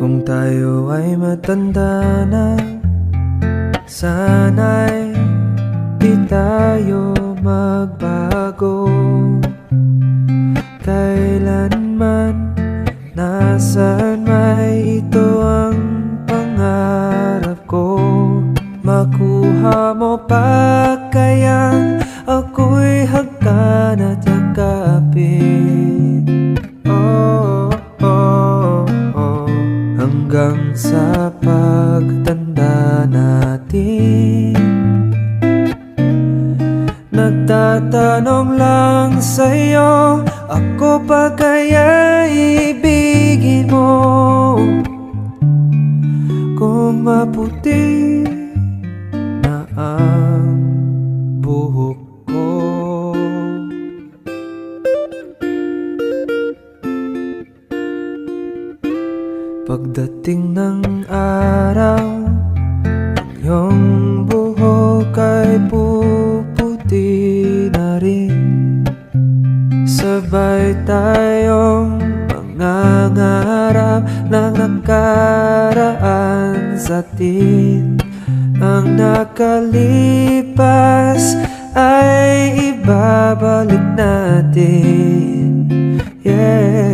Kung tayo ay matanda na, sana'y di tayo magbago. Kailanman, nasaan may ito ang pangarap ko. Makuha mo pa kayang ako'y hagkan at yakapin. Hanggang sa pagtanda natin, nagtatanong lang sa'yo, ako pa kaya ibigin mo? Kung maputi na ang buhok ko. Pagdating ng araw, ang iyong buhok ay puputi na rin. Sabay tayong mangangarap ng nakaraan sa atin. Ang nakalipas ay ibabalik natin. Yeah.